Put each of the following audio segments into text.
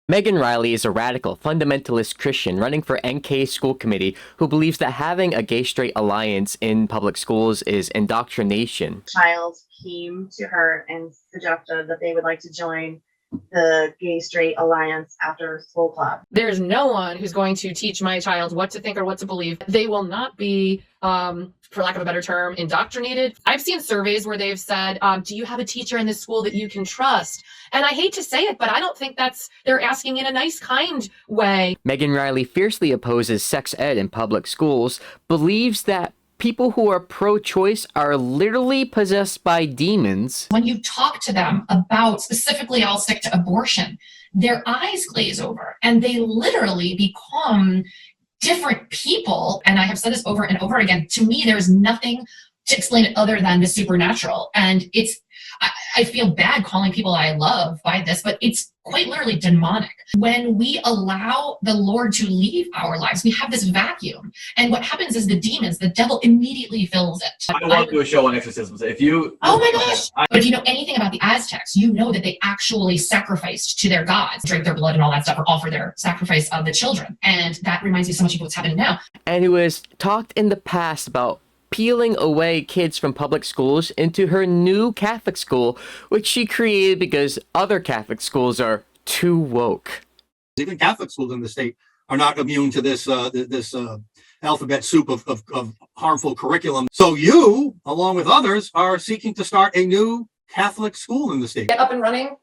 Megan Reilly is a radical, fundamentalist Christian running for NK school committee who believes that having a gay-straight alliance in public schools is indoctrination. Child came to her and suggested that they would like to join the gay-straight alliance after school club. There's no one who's going to teach my child what to think or what to believe. They will not be, for lack of a better term, indoctrinated. I've seen surveys where they've said, do you have a teacher in this school that you can trust? And I hate to say it, but I don't think they're asking in a nice, kind way. Megan Reilly fiercely opposes sex ed in public schools, believes that people who are pro-choice are literally possessed by demons. When you talk to them about, specifically, I'll stick to abortion, their eyes glaze over and they literally become different people. And I have said this over and over again. To me, there's nothing to explain it other than the supernatural. And I feel bad calling people I love by this, but it's quite literally demonic. When we allow the Lord to leave our lives, we have this vacuum. And what happens is the demons, the devil immediately fills it. I want to do a show on exorcisms. Oh my gosh. But if you know anything about the Aztecs, you know that they actually sacrificed to their gods, drank their blood and all that stuff, or offer their sacrifice of the children. And that reminds me so much of what's happening now. And who has talked in the past about peeling away kids from public schools into her new Catholic school, which she created because other Catholic schools are too woke. Even Catholic schools in the state are not immune to this alphabet soup of harmful curriculum. So you, along with others, are seeking to start a new Catholic school in the state. Get up and running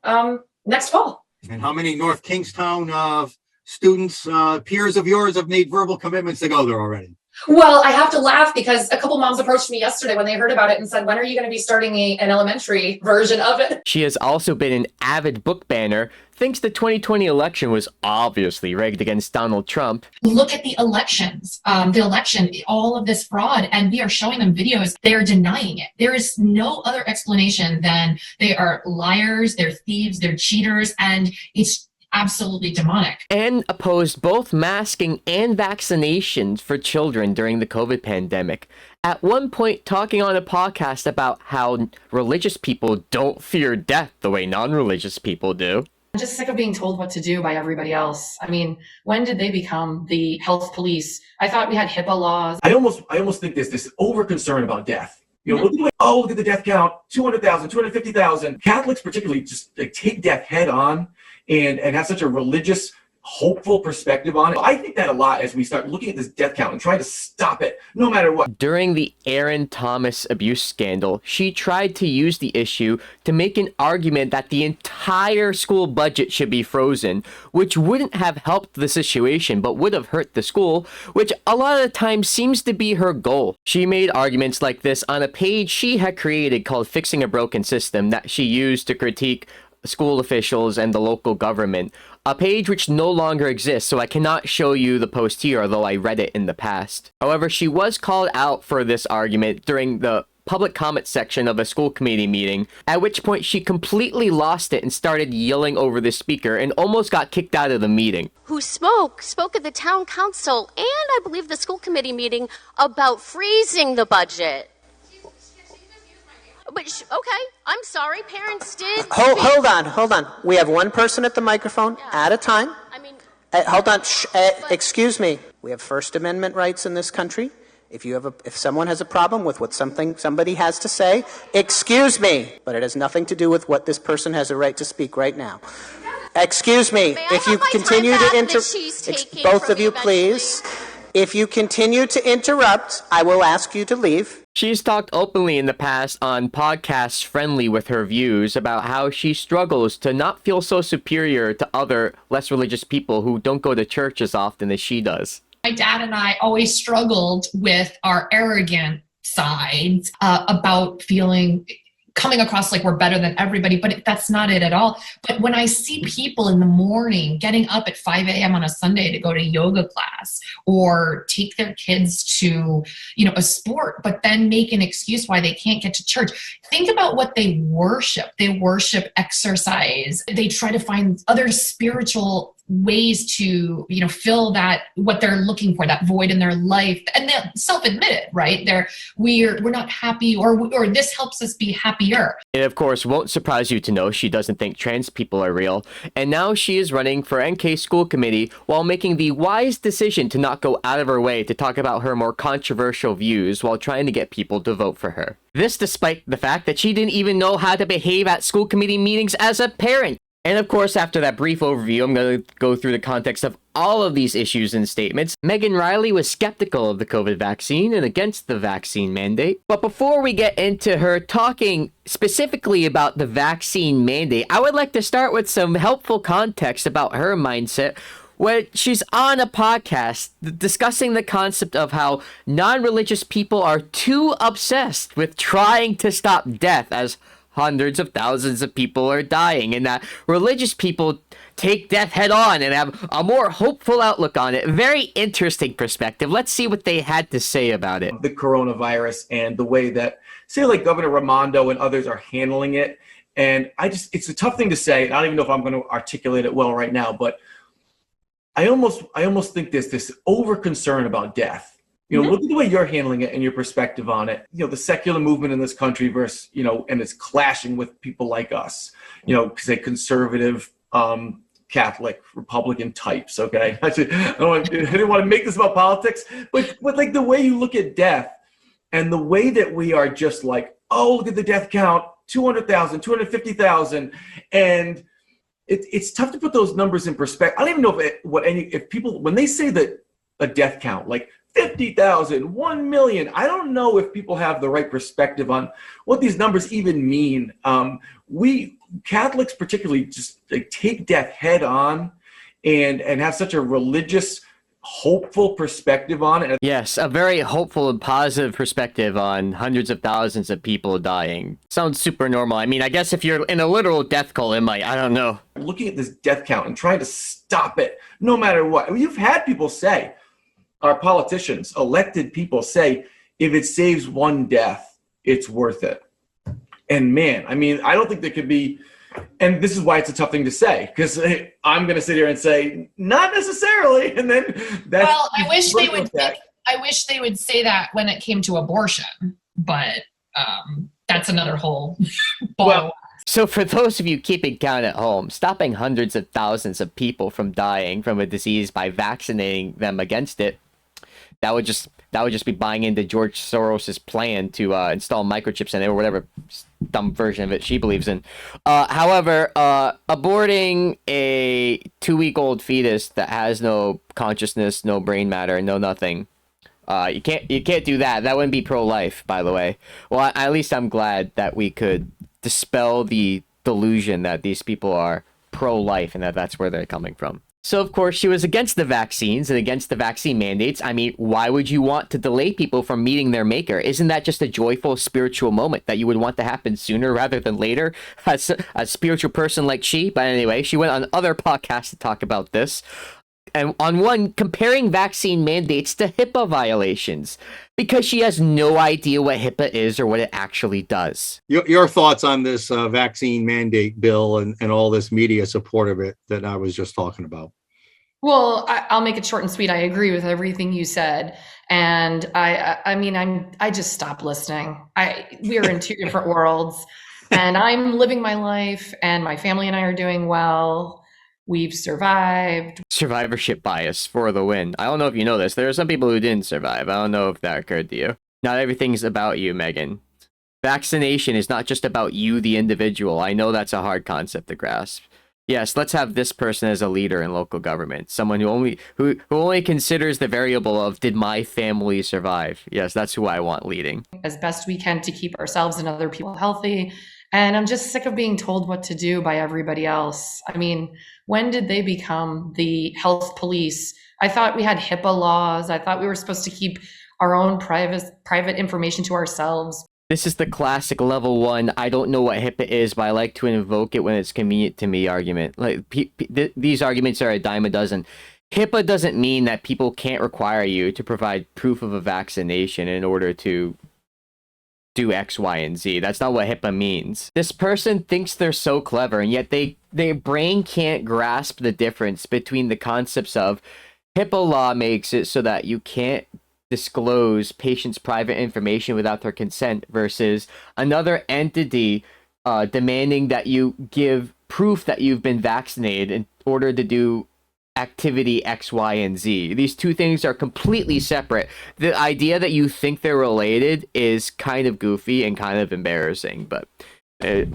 next fall. And how many North Kingstown students, peers of yours, have made verbal commitments to go there already? Well, I have to laugh because a couple moms approached me yesterday when they heard about it and said, when are you going to be starting an elementary version of it? She has also been an avid book banner, thinks the 2020 election was obviously rigged against Donald Trump. Look at the elections, all of this fraud, and we are showing them videos. They're denying it. There is no other explanation than they are liars, they're thieves, they're cheaters, and it's absolutely demonic. And opposed both masking and vaccinations for children during the COVID pandemic. At one point talking on a podcast about how religious people don't fear death the way non-religious people do. I'm just sick of being told what to do by everybody else. I mean, when did they become the health police? I thought we had HIPAA laws. I almost think there's this over concern about death. Look at the death count, 200,000, 250,000. Catholics particularly just take death head on and have such a religious, hopeful perspective on it. I think that a lot as we start looking at this death count and trying to stop it, no matter what. During the Aaron Thomas abuse scandal, she tried to use the issue to make an argument that the entire school budget should be frozen, which wouldn't have helped the situation, but would have hurt the school, which a lot of the time seems to be her goal. She made arguments like this on a page she had created called Fixing a Broken System that she used to critique school officials and the local government, a page which no longer exists, so I cannot show you the post here, although I read it in the past. However, she was called out for this argument during the public comment section of a school committee meeting, at which point she completely lost it and started yelling over the speaker and almost got kicked out of the meeting. Who spoke at the town council and I believe the school committee meeting about freezing the budget. But okay, I'm sorry, parents did. Hold on. We have one person at the microphone at a time. I mean, hold on. Excuse me. We have First Amendment rights in this country. If someone has a problem with what somebody has to say, excuse me. But it has nothing to do with what this person has a right to speak right now. Excuse me. If you continue to interrupt, both of you, please. If you continue to interrupt, I will ask you to leave. She's talked openly in the past on podcasts friendly with her views about how she struggles to not feel so superior to other less religious people who don't go to church as often as she does. My dad and I always struggled with our arrogant sides about coming across like we're better than everybody, but that's not it at all. But when I see people in the morning getting up at 5 a.m. on a Sunday to go to yoga class or take their kids to, a sport, but then make an excuse why they can't get to church. Think about what they worship. They worship exercise. They try to find other spiritual ways to, fill that, what they're looking for, that void in their life, and they'll self-admit it, right? We're not happy, or this helps us be happier. It of course won't surprise you to know she doesn't think trans people are real, and now she is running for NK school committee while making the wise decision to not go out of her way to talk about her more controversial views while trying to get people to vote for her. This despite the fact that she didn't even know how to behave at school committee meetings as a parent. And of course, after that brief overview, I'm going to go through the context of all of these issues and statements. Megan Reilly was skeptical of the COVID vaccine and against the vaccine mandate. But before we get into her talking specifically about the vaccine mandate, I would like to start with some helpful context about her mindset when she's on a podcast discussing the concept of how non-religious people are too obsessed with trying to stop death as hundreds of thousands of people are dying, and that religious people take death head on and have a more hopeful outlook on it. Very interesting perspective. Let's see what they had to say about it. The coronavirus and the way that, say, like Governor Raimondo and others are handling it. And it's a tough thing to say. I don't even know if I'm going to articulate it well right now, but I almost think there's this over concern about death. Look at the way you're handling it and your perspective on it. The secular movement in this country versus, and it's clashing with people like us, say conservative, Catholic, Republican types. Okay. I didn't want to make this about politics, but like the way you look at death and the way that we are just like, oh, look at the death count, 200,000, 250,000. And it's tough to put those numbers in perspective. I don't even know if people, when they say that a death count, like 50,000, 1 million. I don't know if people have the right perspective on what these numbers even mean. We Catholics particularly just take death head on and have such a religious, hopeful perspective on it. Yes, a very hopeful and positive perspective on hundreds of thousands of people dying. Sounds super normal. I mean, I guess if you're in a literal death cult, it might, I don't know. Looking at this death count and trying to stop it, no matter what. I mean, you've had people say, our politicians, elected people say, if it saves one death, it's worth it. And man, I mean, I don't think there could be, and this is why it's a tough thing to say, because I'm going to sit here and say, not necessarily. And then that's. Well, I wish they would say that when it came to abortion, but that's another whole ball. Well, so for those of you keeping count at home, stopping hundreds of thousands of people from dying from a disease by vaccinating them against it, that would just be buying into George Soros's plan to install microchips in it or whatever dumb version of it she believes in. However, aborting a 2-week-old fetus that has no consciousness, no brain matter, no nothing. You can't do that. That wouldn't be pro-life, by the way. Well, at least I'm glad that we could dispel the delusion that these people are pro-life and that that's where they're coming from. So, of course, she was against the vaccines and against the vaccine mandates. I mean, why would you want to delay people from meeting their maker? Isn't that just a joyful spiritual moment that you would want to happen sooner rather than later as a spiritual person like she? But anyway, she went on other podcasts to talk about this. And on one, comparing vaccine mandates to HIPAA violations because she has no idea what HIPAA is or what it actually does. Your thoughts on this vaccine mandate bill and all this media support of it that I was just talking about? Well, I'll make it short and sweet. I agree with everything you said. And I just stopped listening. We are in two different worlds and I'm living my life and my family and I are doing well. We've survived. Survivorship bias for the win. I don't know if you know this. There are some people who didn't survive. I don't know if that occurred to you. Not everything's about you, Megan. Vaccination is not just about you, the individual. I know that's a hard concept to grasp. Yes, let's have this person as a leader in local government. Someone who only considers the variable of, did my family survive? Yes, that's who I want leading. As best we can to keep ourselves and other people healthy. And I'm just sick of being told what to do by everybody else. I mean, when did they become the health police? I thought we had HIPAA laws. I thought we were supposed to keep our own private information to ourselves. This is the classic level 1, I don't know what HIPAA is, but I like to invoke it when it's convenient to me argument. Like these arguments are a dime a dozen. HIPAA doesn't mean that people can't require you to provide proof of a vaccination in order to do X, Y, and Z. That's not what HIPAA means. This person thinks they're so clever, and yet their brain can't grasp the difference between the concepts of HIPAA law makes it so that you can't disclose patients' private information without their consent versus another entity demanding that you give proof that you've been vaccinated in order to do activity X, Y, and Z. These two things are completely separate. The idea that you think they're related is kind of goofy and kind of embarrassing, but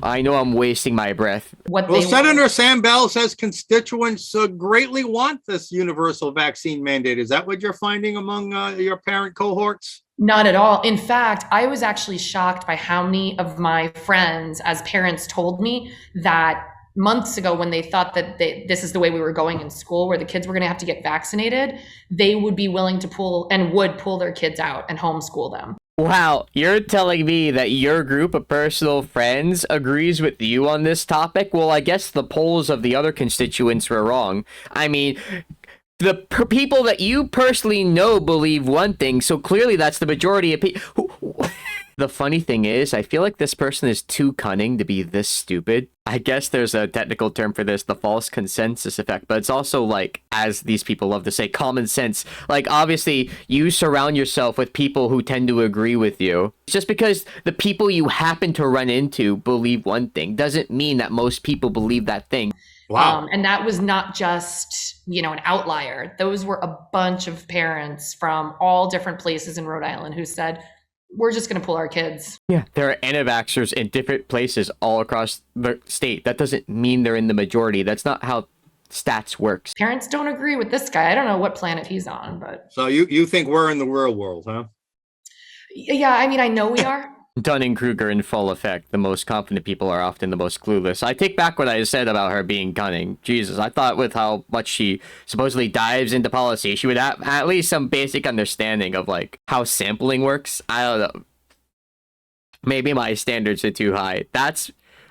I know I'm wasting my breath. Well, Senator Sam Bell says constituents greatly want this universal vaccine mandate. Is that what you're finding among your parent cohorts? Not at all. In fact, I was actually shocked by how many of my friends as parents told me that months ago, when they thought that this is the way we were going in school, where the kids were going to have to get vaccinated, they would be willing to pull their kids out and homeschool them. Wow, you're telling me that your group of personal friends agrees with you on this topic? Well, I guess the polls of the other constituents were wrong. I mean, the people that you personally know believe one thing, so clearly that's the majority of people. The funny thing is, I feel like this person is too cunning to be this stupid. I guess there's a technical term for this, the false consensus effect, but it's also like, as these people love to say, common sense. Like, obviously, you surround yourself with people who tend to agree with you. Just because the people you happen to run into believe one thing doesn't mean that most people believe that thing. Wow. And that was not just, an outlier. Those were a bunch of parents from all different places in Rhode Island who said, we're just going to pull our kids. Yeah, there are anti-vaxxers in different places all across the state. That doesn't mean they're in the majority. That's not how stats works. Parents don't agree with this guy. I don't know what planet he's on, but... So you think we're in the real world, huh? Yeah, I mean, I know we are. Dunning-Kruger in full effect. The most confident people are often the most clueless. I take back what I said about her being cunning. Jesus, I thought with how much she supposedly dives into policy, she would have at least some basic understanding of, like, how sampling works. I don't know. Maybe my standards are too high.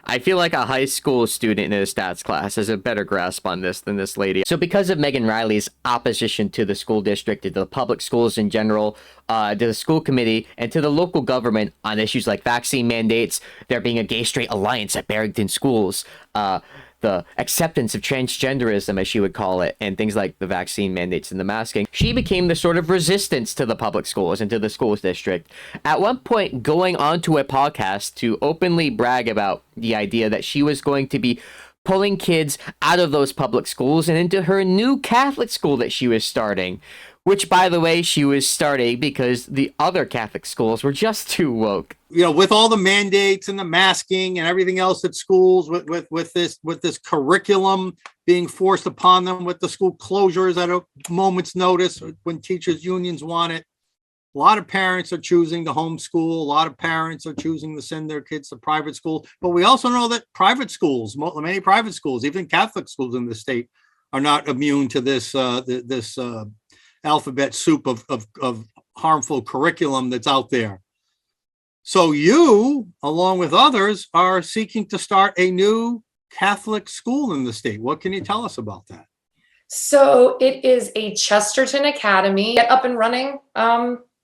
I feel like a high school student in a stats class has a better grasp on this than this lady. So because of Megan Reilly's opposition to the school district, to the public schools in general, to the school committee, and to the local government on issues like vaccine mandates, there being a gay-straight alliance at Barrington schools, the acceptance of transgenderism, as she would call it, and things like the vaccine mandates and the masking, she became the sort of resistance to the public schools and to the schools district. At one point, going onto a podcast to openly brag about the idea that she was going to be pulling kids out of those public schools and into her new Catholic school that she was starting. Which, by the way, she was starting because the other Catholic schools were just too woke. With all the mandates and the masking and everything else at schools, with this curriculum being forced upon them, with the school closures at a moment's notice when teachers' unions want it, a lot of parents are choosing to homeschool. A lot of parents are choosing to send their kids to private school. But we also know that private schools, many private schools, even Catholic schools in the state, are not immune to this alphabet soup of harmful curriculum that's out there. So you, along with others, are seeking to start a new Catholic school in the state. What can you tell us about that? So it is a Chesterton Academy, get up and running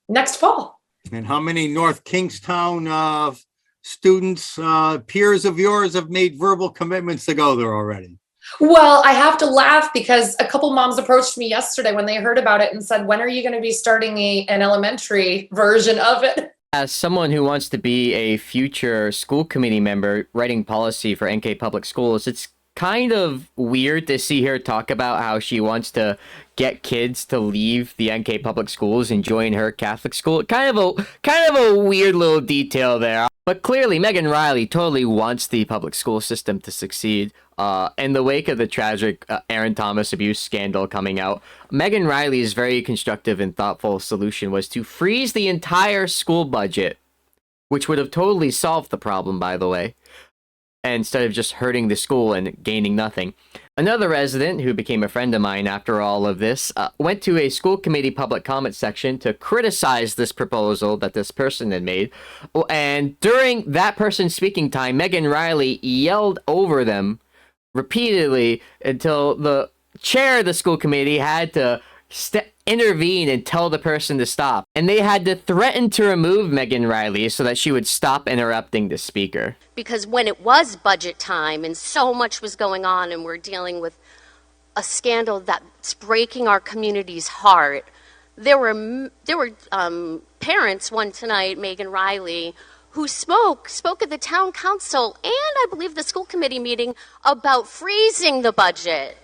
next fall. And how many North Kingstown students, peers of yours, have made verbal commitments to go there already? Well, I have to laugh because a couple moms approached me yesterday when they heard about it and said, when are you going to be starting an elementary version of it? As someone who wants to be a future school committee member writing policy for NK public schools, it's kind of weird to see her talk about how she wants to get kids to leave the NK public schools and join her Catholic school. Kind of a weird little detail there. But clearly, Megan Reilly totally wants the public school system to succeed. In the wake of the tragic Aaron Thomas abuse scandal coming out, Megan Reilly's very constructive and thoughtful solution was to freeze the entire school budget, which would have totally solved the problem, by the way, instead of just hurting the school and gaining nothing. Another resident who became a friend of mine after all of this went to a school committee public comment section to criticize this proposal that this person had made. And during that person's speaking time, Megan Reilly yelled over them repeatedly until the chair of the school committee had to intervene and tell the person to stop. And they had to threaten to remove Megan Reilly so that she would stop interrupting the speaker. Because when it was budget time and so much was going on and we're dealing with a scandal that's breaking our community's heart, there were parents one tonight, Megan Reilly, who spoke at the town council and I believe the school committee meeting about freezing the budget.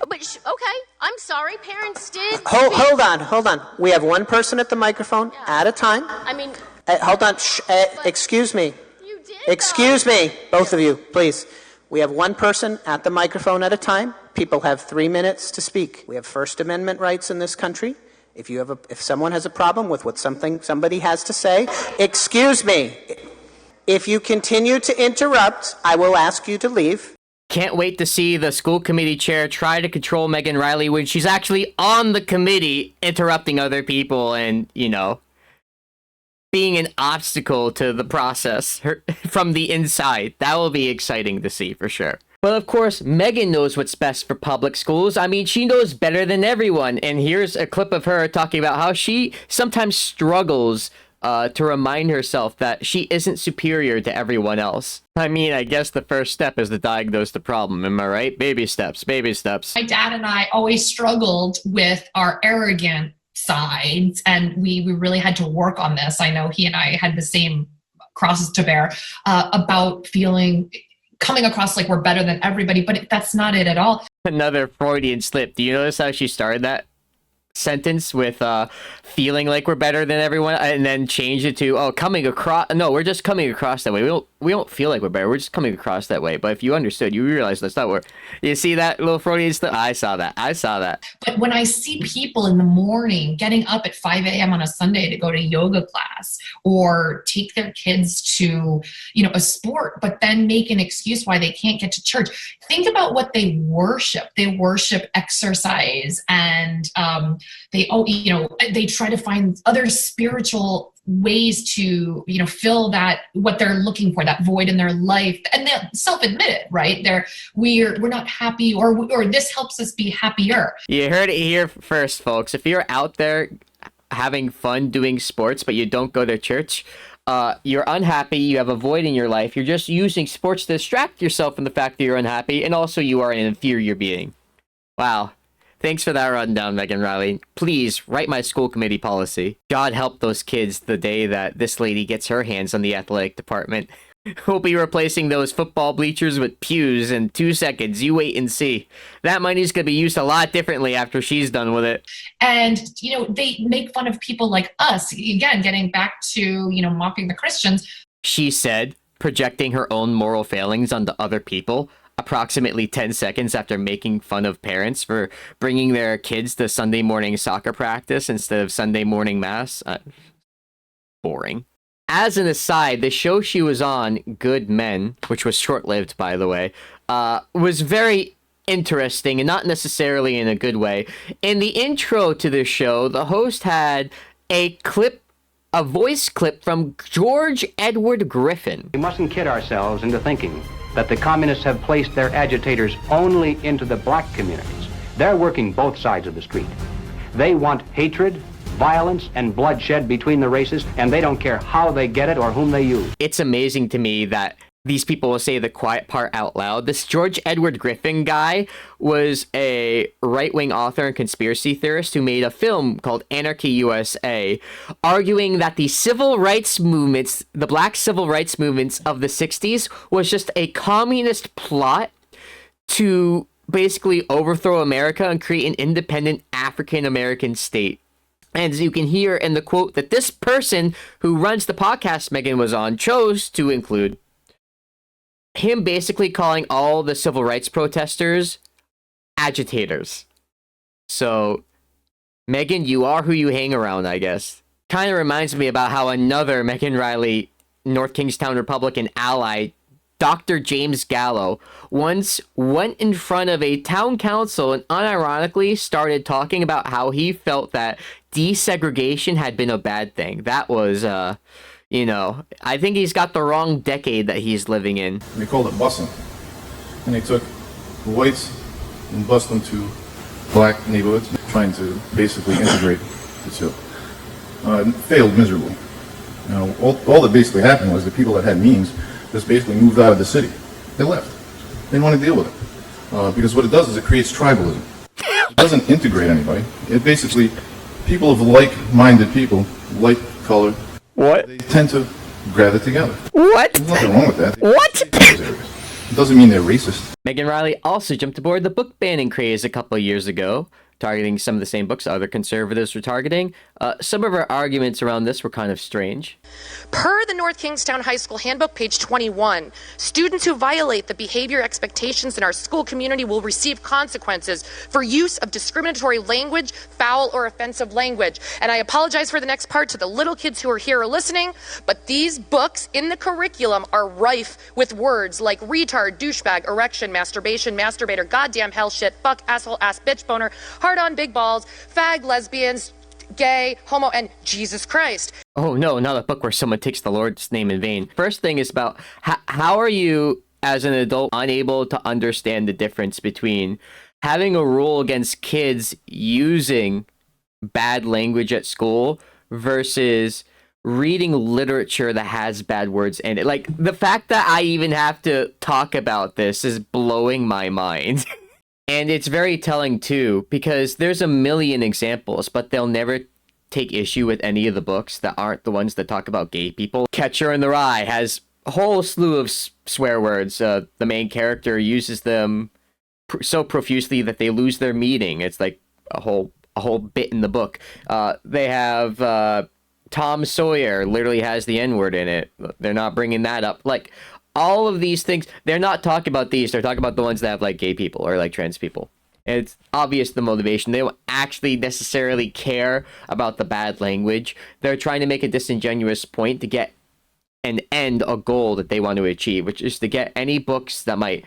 But okay, I'm sorry, parents did. Hold on. We have one person at the microphone at a time. I mean, Hold on. Excuse me. you did. Excuse me, both of you, please. We have one person at the microphone at a time. People have 3 minutes to speak. We have First Amendment rights in this country. If someone has a problem with what somebody has to say, excuse me. If you continue to interrupt, I will ask you to leave. Can't wait to see the school committee chair try to control Megan Reilly when she's actually on the committee, interrupting other people and, being an obstacle to the process from the inside. That will be exciting to see for sure. But of course, Megan knows what's best for public schools. I mean, she knows better than everyone. And here's a clip of her talking about how she sometimes struggles to remind herself that she isn't superior to everyone else. I mean, I guess the first step is to diagnose the problem. Am I right? Baby steps, baby steps. My dad and I always struggled with our arrogant sides, and we really had to work on this. I know he and I had the same crosses to bear about coming across like we're better than everybody, but that's not it at all. Another Freudian slip. Do you notice how she started that sentence with feeling like we're better than everyone, and then change it to coming across? No, we're just coming across that way. We don't feel like we're better. We're just coming across that way. But if you understood, you realize that's not where. You see that little Freudian slip? I saw that. But when I see people in the morning getting up at 5 a.m. on a Sunday to go to yoga class or take their kids to, a sport, but then make an excuse why they can't get to church. Think about what they worship. They worship exercise, and they try to find other spiritual ways to, fill that, what they're looking for, that void in their life. And they self-admit it, right? We're not happy, or this helps us be happier. You heard it here first, folks. If you're out there having fun doing sports, but you don't go to church, you're unhappy, you have a void in your life, you're just using sports to distract yourself from the fact that you're unhappy, and also you are an inferior being. Wow. Thanks for that rundown, Megan Reilly. Please, write my school committee policy. God help those kids the day that this lady gets her hands on the athletic department. We'll be replacing those football bleachers with pews in 2 seconds. You wait and see. That money's going to be used a lot differently after she's done with it. And, they make fun of people like us. Again, getting back to, mocking the Christians. She said, projecting her own moral failings onto other people, approximately 10 seconds after making fun of parents for bringing their kids to Sunday morning soccer practice instead of Sunday morning mass. Boring. As an aside, the show she was on, Good Men, which was short-lived, by the way, was very interesting and not necessarily in a good way. In the intro to the show, the host had a voice clip from George Edward Griffin. We mustn't kid ourselves into thinking that the communists have placed their agitators only into the black communities. They're working both sides of the street. They want hatred, violence, and bloodshed between the races, and they don't care how they get it or whom they use. It's amazing to me that these people will say the quiet part out loud. This George Edward Griffin guy was a right-wing author and conspiracy theorist who made a film called Anarchy USA, arguing that the civil rights movements, the black civil rights movements of the 60s, was just a communist plot to basically overthrow America and create an independent African-American state. And as you can hear in the quote that this person who runs the podcast Megan was on chose to include, him basically calling all the civil rights protesters agitators. So, Megan, you are who you hang around, I guess. Kind of reminds me about how another Megan Reilly, North Kingstown Republican ally, Dr. James Gallo, once went in front of a town council and unironically started talking about how he felt that desegregation had been a bad thing. That was, I think he's got the wrong decade that he's living in. They called it busing. And they took whites and bused them to black neighborhoods. trying to basically integrate the two. Failed miserably. You know, all that basically happened was the people that had means just basically moved out of the city. They left. They didn't want to deal with it. Because what it does is it creates tribalism. It doesn't integrate anybody. It basically, people of like-minded people, like color, What? they tend to gather together. What? There's nothing wrong with that. What? It doesn't mean they're racist. Megan Reilly also jumped aboard the book banning craze a couple of years ago, targeting some of the same books other conservatives were targeting. Some of her arguments around this were kind of strange. Per the North Kingstown High School Handbook, page 21, students who violate the behavior expectations in our school community will receive consequences for use of discriminatory language, foul or offensive language. And I apologize for the next part to the little kids who are here or listening, but these books in the curriculum are rife with words like retard, douchebag, erection, masturbation, masturbator, goddamn, hell, shit, fuck, asshole, ass, bitch, boner, hard-on, big balls, fag, lesbians, gay, homo, and Jesus Christ. Oh no, not a book where someone takes the Lord's name in vain. First thing is about how are you, as an adult, unable to understand the difference between having a rule against kids using bad language at school versus reading literature that has bad words in it. Like, the fact that I even have to talk about this is blowing my mind. And it's very telling, too, because there's a million examples, but they'll never take issue with any of the books that aren't the ones that talk about gay people. Catcher in the Rye has a whole slew of swear words. The main character uses them so profusely that they lose their meaning. It's like a whole bit in the book. They have Tom Sawyer literally has the N-word in it. They're not bringing that up. Like, all of these things, they're not talking about these. They're talking about the ones that have, like, gay people or, like, trans people. And it's obvious the motivation. They don't actually necessarily care about the bad language. They're trying to make a disingenuous point to get and end a goal that they want to achieve, which is to get any books that might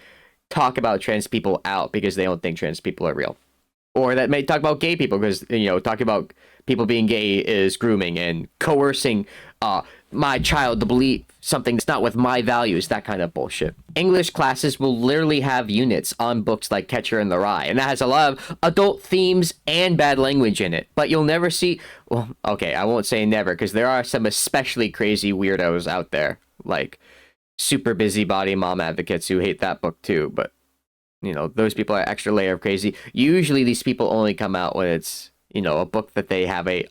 talk about trans people out because they don't think trans people are real. Or that may talk about gay people because, you know, talking about people being gay is grooming and coercing my child to believe something that's not with my values, that kind of bullshit. English classes will literally have units on books like Catcher in the Rye, and that has a lot of adult themes and bad language in it. But you'll never see, well, okay, I won't say never, because there are some especially crazy weirdos out there, like super busybody mom advocates who hate that book too, but, you know, those people are extra layer of crazy. Usually these people only come out when it's, you know, a book that they have a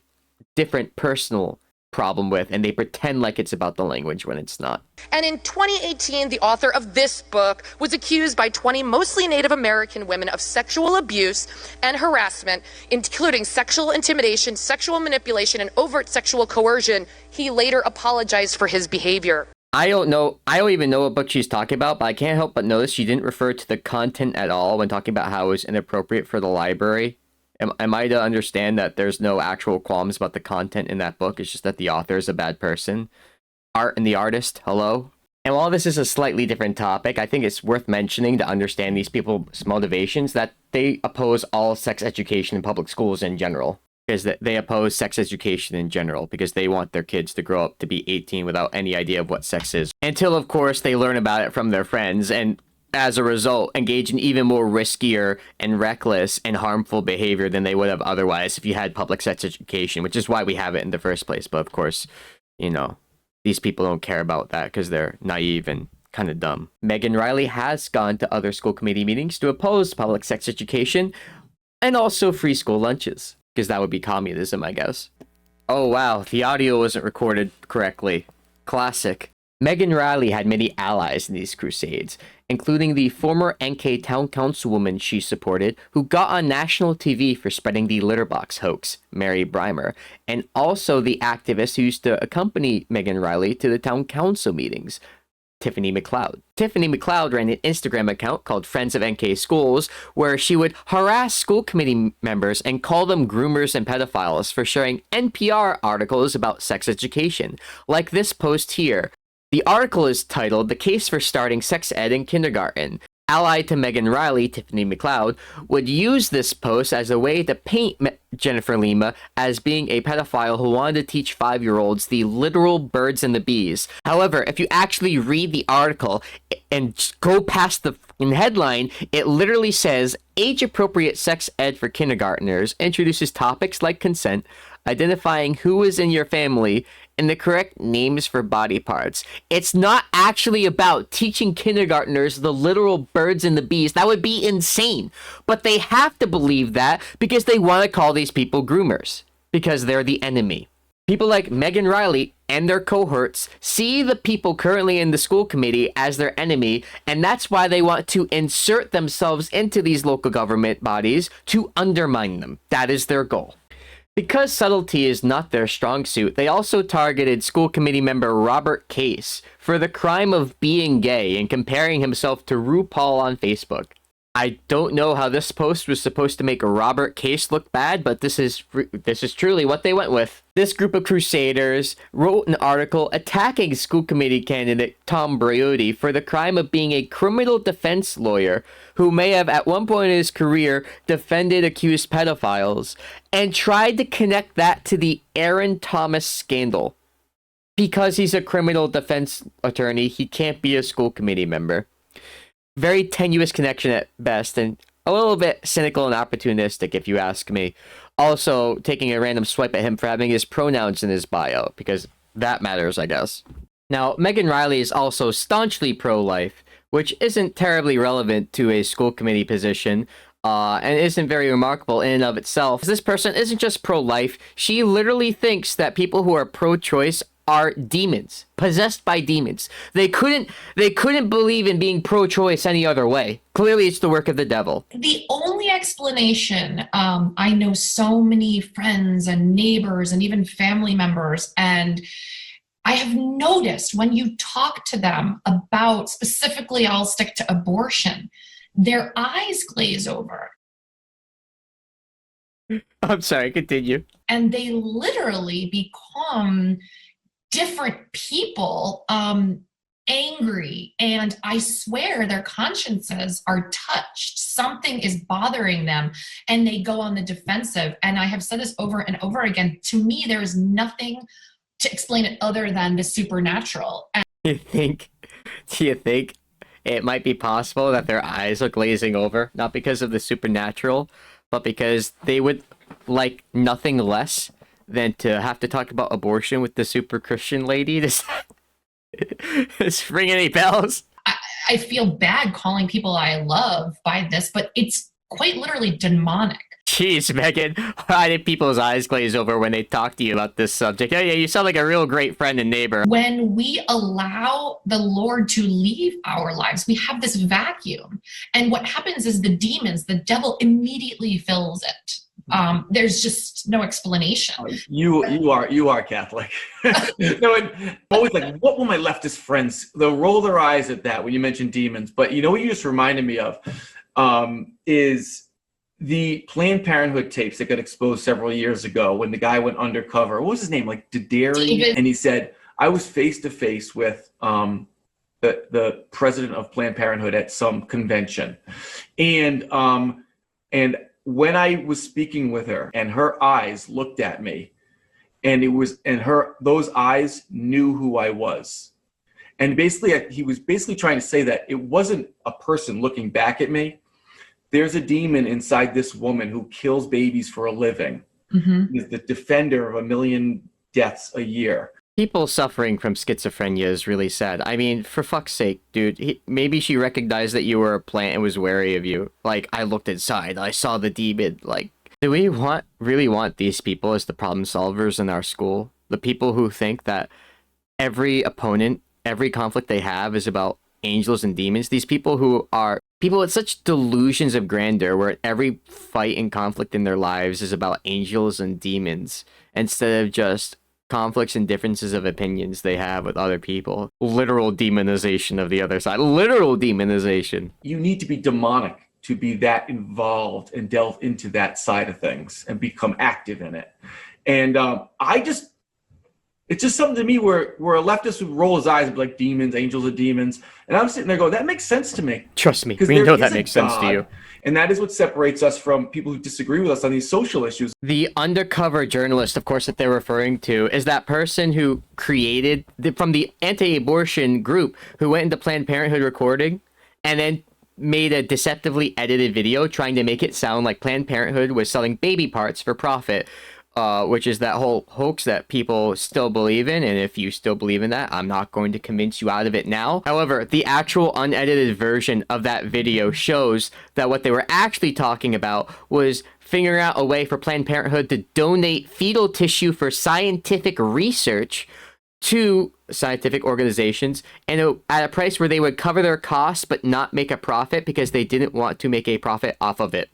different personal problem with, and they pretend like it's about the language when it's not. And in 2018, the author of this book was accused by 20 mostly Native American women of sexual abuse and harassment, including sexual intimidation, sexual manipulation, and overt sexual coercion. He later apologized for his behavior. I don't even know what book she's talking about, but I can't help but notice she didn't refer to the content at all when talking about how it was inappropriate for the library. Am I to understand that there's no actual qualms about the content in that book? It's just that the author is a bad person. Art and the artist, hello? And while this is a slightly different topic, I think it's worth mentioning to understand these people's motivations that they oppose all sex education in public schools in general. Because they oppose sex education in general because they want their kids to grow up to be 18 without any idea of what sex is. Until, of course, they learn about it from their friends and, as a result, engage in even more riskier and reckless and harmful behavior than they would have otherwise if you had public sex education, which is why we have it in the first place. But of course, you know, these people don't care about that because they're naive and kind of dumb. Megan Reilly has gone to other school committee meetings to oppose public sex education and also free school lunches, because that would be communism, I guess. Oh wow, the audio wasn't recorded correctly. Classic. Megan Reilly had many allies in these crusades, including the former NK town councilwoman she supported, who got on national TV for spreading the litterbox hoax, Mary Brimer, and also the activist who used to accompany Megan Reilly to the town council meetings, Tiffany McLeod. Tiffany McLeod ran an Instagram account called Friends of NK Schools, where she would harass school committee members and call them groomers and pedophiles for sharing NPR articles about sex education, like this post here. The article is titled "The Case for Starting Sex Ed in Kindergarten." Allied to Megan Reilly, Tiffany McLeod would use this post as a way to paint Jennifer Lima as being a pedophile who wanted to teach 5-year-olds the literal birds and the bees. However, if you actually read the article and go past the headline, it literally says age-appropriate sex ed for kindergartners introduces topics like consent, identifying who is in your family, and the correct names for body parts. It's not actually about teaching kindergartners the literal birds and the bees. That would be insane. But they have to believe that because they want to call these people groomers, because they're the enemy. People like Megan Reilly and their cohorts see the people currently in the school committee as their enemy, and that's why they want to insert themselves into these local government bodies to undermine them. That is their goal. Because subtlety is not their strong suit, they also targeted school committee member Robert Case for the crime of being gay and comparing himself to RuPaul on Facebook. I don't know how this post was supposed to make Robert Case look bad, but this is truly what they went with. This group of crusaders wrote an article attacking school committee candidate Tom Briotti for the crime of being a criminal defense lawyer who may have at one point in his career defended accused pedophiles, and tried to connect that to the Aaron Thomas scandal. Because he's a criminal defense attorney, he can't be a school committee member. Very tenuous connection at best, and a little bit cynical and opportunistic, if you ask me. Also, taking a random swipe at him for having his pronouns in his bio, because that matters, I guess. Now, Megan Reilly is also staunchly pro-life, which isn't terribly relevant to a school committee position, and isn't very remarkable in and of itself. This person isn't just pro-life, she literally thinks that people who are pro-choice are demons, possessed by demons. They couldn't believe in being pro-choice any other way. Clearly, it's the work of the devil. The only explanation, I know so many friends and neighbors and even family members, and I have noticed when you talk to them about, specifically, I'll stick to abortion, their eyes glaze over. I'm sorry, continue. And they literally become different people, angry, and I swear their consciences are touched. Something is bothering them, and they go on the defensive. And I have said this over and over again. To me, there is nothing to explain it other than the supernatural. And Do you think it might be possible that their eyes are glazing over, not because of the supernatural, but because they would like nothing less than to have to talk about abortion with the super Christian lady? Does this ring any bells? I feel bad calling people I love by this, but it's quite literally demonic. Jeez, Megan, why did people's eyes glaze over when they talk to you about this subject? Yeah, you sound like a real great friend and neighbor. When we allow the Lord to leave our lives, we have this vacuum. And what happens is the demons, the devil immediately fills it. There's just no explanation. You are Catholic. No, and always like, what will my leftist friends? They'll roll their eyes at that when you mention demons. But you know what you just reminded me of is the Planned Parenthood tapes that got exposed several years ago when the guy went undercover. What was his name? Like David. And he said, I was face to face with the president of Planned Parenthood at some convention, and when I was speaking with her, and her eyes looked at me, and those eyes knew who I was. And basically, he was basically trying to say that it wasn't a person looking back at me. There's a demon inside this woman who kills babies for a living. Mm-hmm. Is the defender of 1 million deaths a year. People suffering from schizophrenia is really sad. I mean, for fuck's sake, dude, maybe she recognized that you were a plant and was wary of you. Like, I looked inside, I saw the demon. Like, do we really want these people as the problem solvers in our school? The people who think that every opponent, every conflict they have is about angels and demons? These people who are people with such delusions of grandeur where every fight and conflict in their lives is about angels and demons instead of just conflicts and differences of opinions they have with other people. Literal demonization of the other side. Literal demonization. You need to be demonic to be that involved and delve into that side of things and become active in it. And It's just something to me where a leftist would roll his eyes and be like, demons, angels are demons. And I'm sitting there going, that makes sense to me. Trust me, Because we there know is that a makes sense to God, you. And that is what separates us from people who disagree with us on these social issues. The undercover journalist, of course, that they're referring to is that person who created from the anti-abortion group who went into Planned Parenthood recording and then made a deceptively edited video trying to make it sound like Planned Parenthood was selling baby parts for profit, which is that whole hoax that people still believe in. And if you still believe in that, I'm not going to convince you out of it now. However, the actual unedited version of that video shows that what they were actually talking about was figuring out a way for Planned Parenthood to donate fetal tissue for scientific research to scientific organizations, and at a price where they would cover their costs but not make a profit because they didn't want to make a profit off of it.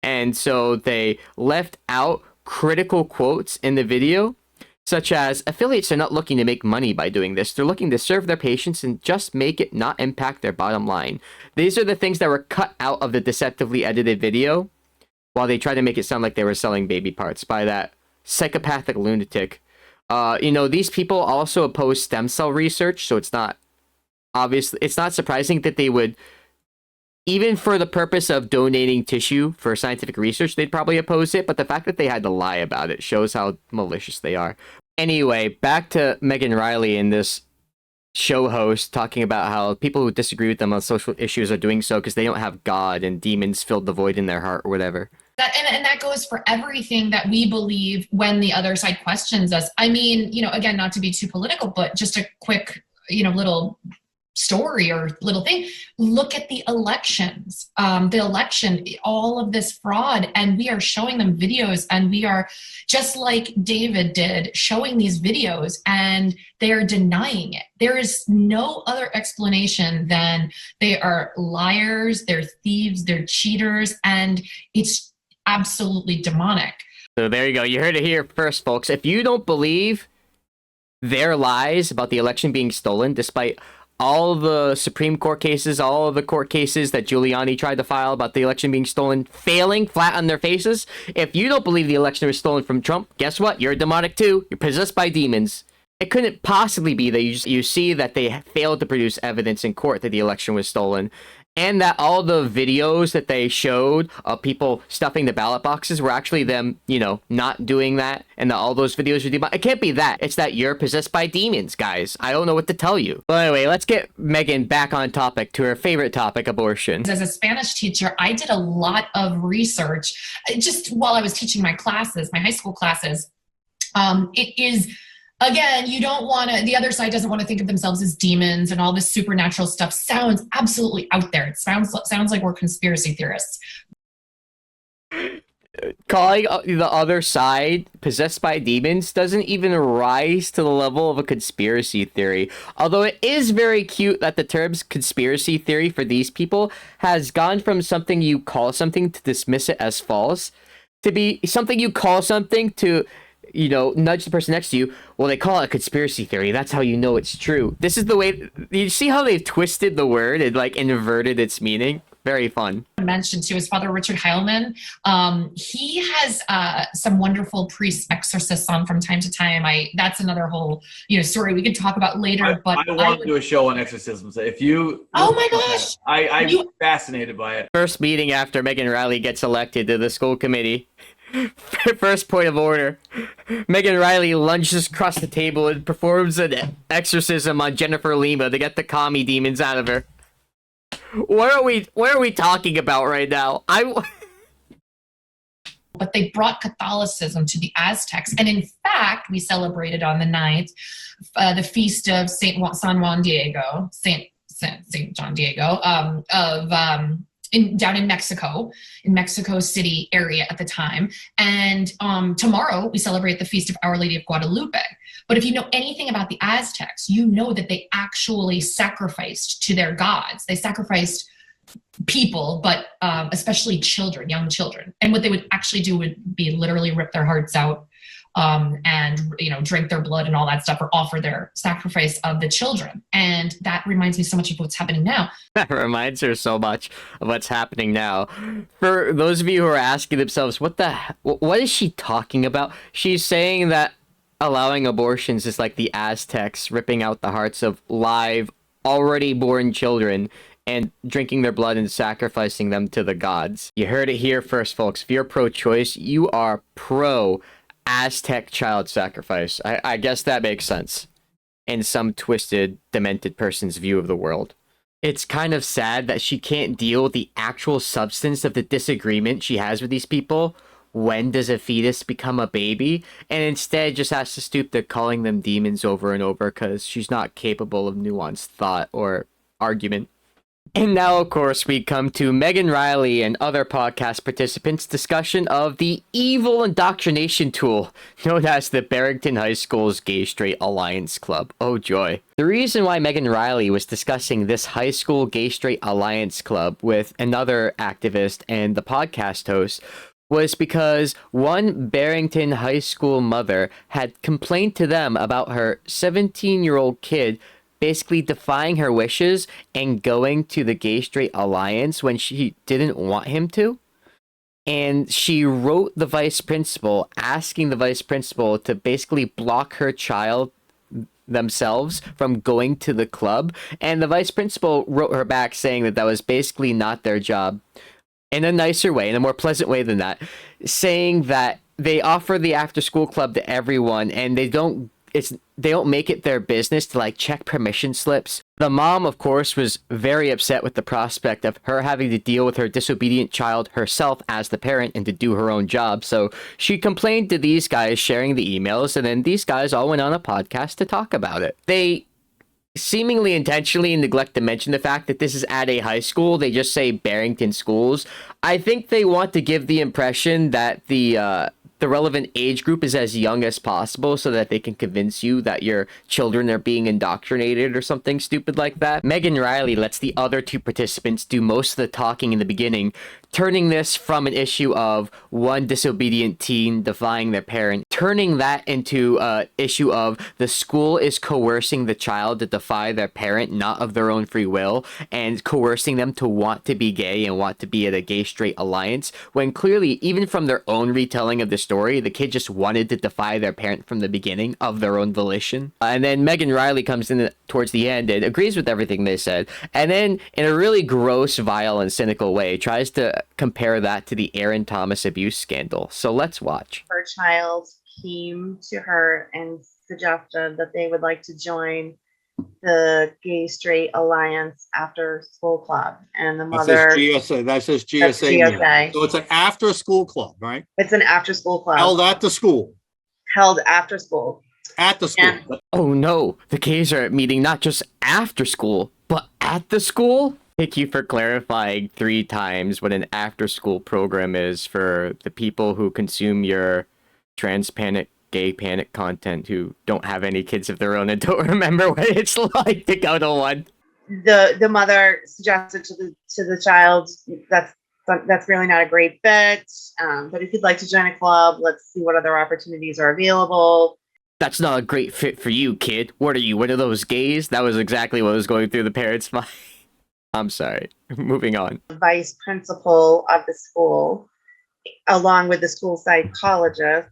And so they left out critical quotes in the video, such as, affiliates are not looking to make money by doing this. They're looking to serve their patients and just make it not impact their bottom line. These are the things that were cut out of the deceptively edited video while they tried to make it sound like they were selling baby parts by that psychopathic lunatic. These people also oppose stem cell research, so it's not surprising that they would, even for the purpose of donating tissue for scientific research, they'd probably oppose it, but the fact that they had to lie about it shows how malicious they are. Anyway, back to Megan Reilly and this show host talking about how people who disagree with them on social issues are doing so because they don't have God and demons filled the void in their heart or whatever. And that goes for everything that we believe when the other side questions us. I mean, again, not to be too political, but just a quick, little story or little thing. Look at the elections, all of this fraud, and we are showing them videos, and we are, just like David did, showing these videos, and they are denying it. There is no other explanation than they are liars, they're thieves, they're cheaters, and it's absolutely demonic. So there you go. You heard it here first, folks. If you don't believe their lies about the election being stolen, despite all the Supreme Court cases, all of the court cases that Giuliani tried to file about the election being stolen, failing flat on their faces, if you don't believe the election was stolen from Trump, guess what? You're demonic too. You're possessed by demons. It couldn't possibly be that you see that they failed to produce evidence in court that the election was stolen, and that all the videos that they showed of people stuffing the ballot boxes were actually them, not doing that, and that all those videos are demonic. It can't be that. It's that you're possessed by demons, guys. I don't know what to tell you. But anyway, let's get Megan back on topic to her favorite topic, abortion. As a Spanish teacher, I did a lot of research just while I was teaching my classes, my high school classes. It is... Again, you don't want to, the other side doesn't want to think of themselves as demons, and all this supernatural stuff sounds absolutely out there. It sounds like we're conspiracy theorists. Calling the other side possessed by demons doesn't even rise to the level of a conspiracy theory. Although it is very cute that the terms conspiracy theory for these people has gone from something you call something to dismiss it as false to be something you call something to, nudge the person next to you. Well, they call it a conspiracy theory. That's how you know it's true. This is the way. You see how they've twisted the word and inverted its meaning? Very fun. I mentioned too is Father Richard Heilman. He has some wonderful priests exorcists on from time to time. That's another whole story we could talk about later. But I want to do a show on exorcisms. If you, oh my gosh, I'm fascinated by it. First meeting after Megan Reilly gets elected to the school committee. First point of order. Megan Reilly lunges across the table and performs an exorcism on Jennifer Lima to get the commie demons out of her. What are we talking about right now? But they brought Catholicism to the Aztecs, and in fact, we celebrated on the 9th the feast of Saint John Diego, down in Mexico City area at the time. And tomorrow we celebrate the feast of Our Lady of Guadalupe. But if you know anything about the Aztecs, you know that they actually sacrificed to their gods. They sacrificed people, but especially children, young children. And what they would actually do would be literally rip their hearts out and drink their blood and all that stuff, or offer their sacrifice of the children. And that reminds me so much of what's happening now. That reminds her so much of what's happening now. For those of you who are asking themselves, what is she talking about? She's saying that allowing abortions is like the Aztecs ripping out the hearts of live, already born children and drinking their blood and sacrificing them to the gods. You heard it here first, folks. If you're pro-choice, you are pro-Aztec child sacrifice. I guess that makes sense in some twisted, demented person's view of the world. It's kind of sad that she can't deal with the actual substance of the disagreement she has with these people. When does a fetus become a baby? And instead just has to stoop to calling them demons over and over because she's not capable of nuanced thought or argument. And now, of course, we come to Megan Reilly and other podcast participants' discussion of the evil indoctrination tool known as the Barrington High School's Gay Straight Alliance Club. Oh joy. The reason why Megan Reilly was discussing this high school Gay Straight Alliance Club with another activist and the podcast host was because one Barrington High School mother had complained to them about her 17-year-old kid basically defying her wishes and going to the Gay Straight Alliance when she didn't want him to. And she wrote the vice principal, asking the vice principal to basically block her child themselves from going to the club. And the vice principal wrote her back saying that that was basically not their job. In a nicer way, in a more pleasant way than that, saying that they offer the after-school club to everyone and they don't make it their business to like check permission slips. The mom, of course, was very upset with the prospect of her having to deal with her disobedient child herself as the parent and to do her own job. So she complained to these guys sharing the emails, and then these guys all went on a podcast to talk about it. They seemingly intentionally neglect to mention the fact that this is at a high school. They just say Barrington Schools. I think they want to give the impression that the relevant age group is as young as possible so that they can convince you that your children are being indoctrinated or something stupid like that. Megan Reilly lets the other two participants do most of the talking in the beginning, turning this from an issue of one disobedient teen defying their parent, turning that into an issue of the school is coercing the child to defy their parent, not of their own free will, and coercing them to want to be gay and want to be at a gay straight alliance, when clearly, even from their own retelling of the story, the kid just wanted to defy their parent from the beginning of their own volition. And then Megan Reilly comes in towards the end and agrees with everything they said, and then in a really gross, vile, and cynical way tries to compare that to the Aaron Thomas abuse scandal. So let's watch. Her child came to her and suggested that they would like to join the Gay Straight Alliance after school club, and the mother. That says GSA. So it's an after school club, right? It's an after school club Held at the school. held after school. At the school. And- Oh no, the gays are meeting not just after school, but at the school? Thank you for clarifying 3 times what an after-school program is for the people who consume your trans panic, gay panic content who don't have any kids of their own and don't remember what it's like to go to one. The mother suggested to the child that's really not a great fit. But if you'd like to join a club, let's see what other opportunities are available. That's not a great fit for you, kid. What are you, one of those gays? That was exactly what was going through the parents' mind. I'm sorry. Moving on. The vice principal of the school, along with the school psychologist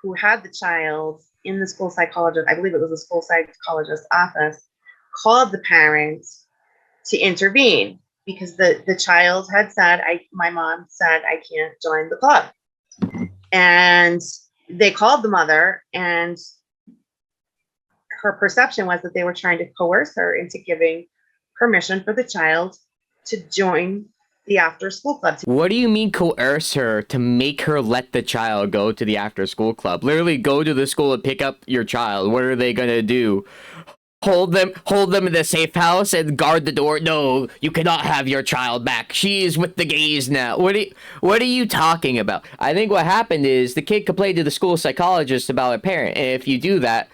who had the child in the school psychologist, I believe it was the school psychologist's office, called the parents to intervene because the child had said, my mom said I can't join the club. And they called the mother, and her perception was that they were trying to coerce her into giving permission for the child to join the after school club. What do you mean coerce her to make her let the child go to the after school club? Literally go to the school and pick up your child. What are they gonna do? Hold them in the safe house and guard the door? No, you cannot have your child back. She is with the gays now. What are you talking about? I think what happened is the kid complained to the school psychologist about a parent, and if you do that,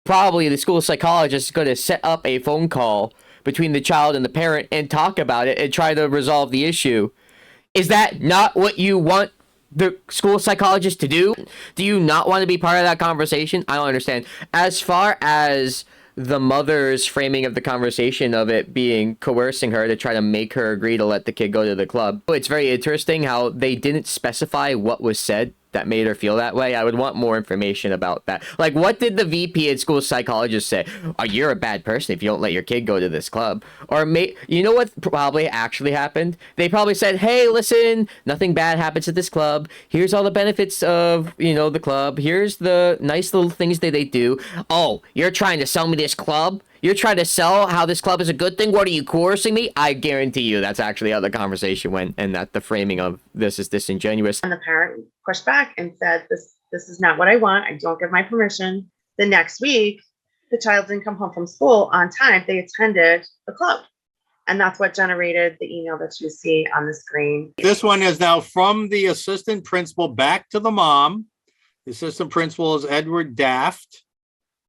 probably the school psychologist is going to set up a phone call between the child and the parent and talk about it and try to resolve the issue. Is that not what you want the school psychologist to do? Do you not want to be part of that conversation? I don't understand. As far as the mother's framing of the conversation of it being coercing her to try to make her agree to let the kid go to the club, it's very interesting how they didn't specify what was said that made her feel that way. I would want more information about that. Like, what did the VP and school psychologist say? Oh, you're a bad person if you don't let your kid go to this club. Or, you know what probably actually happened? They probably said, hey, listen, nothing bad happens at this club. Here's all the benefits of, the club. Here's the nice little things that they do. Oh, you're trying to sell me this club? You're trying to sell how this club is a good thing? What, are you coercing me? I guarantee you that's actually how the conversation went, and that the framing of this is disingenuous. And the parent pushed back and said, this is not what I want. I don't give my permission. The next week, the child didn't come home from school on time. They attended the club. And that's what generated the email that you see on the screen. This one is now from the assistant principal back to the mom. The assistant principal is Edward Daft.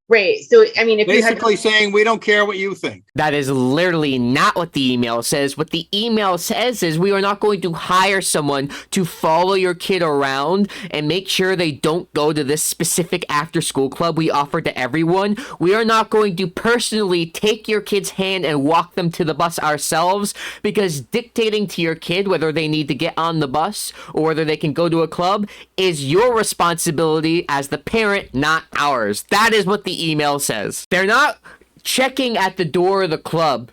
Right. So, I mean, if basically saying we don't care what you think. That is literally not what the email says. What the email says is we are not going to hire someone to follow your kid around and make sure they don't go to this specific after school club we offer to everyone. We are not going to personally take your kid's hand and walk them to the bus ourselves, because dictating to your kid whether they need to get on the bus or whether they can go to a club is your responsibility as the parent, not ours. That is what the email says. They're not checking at the door of the club.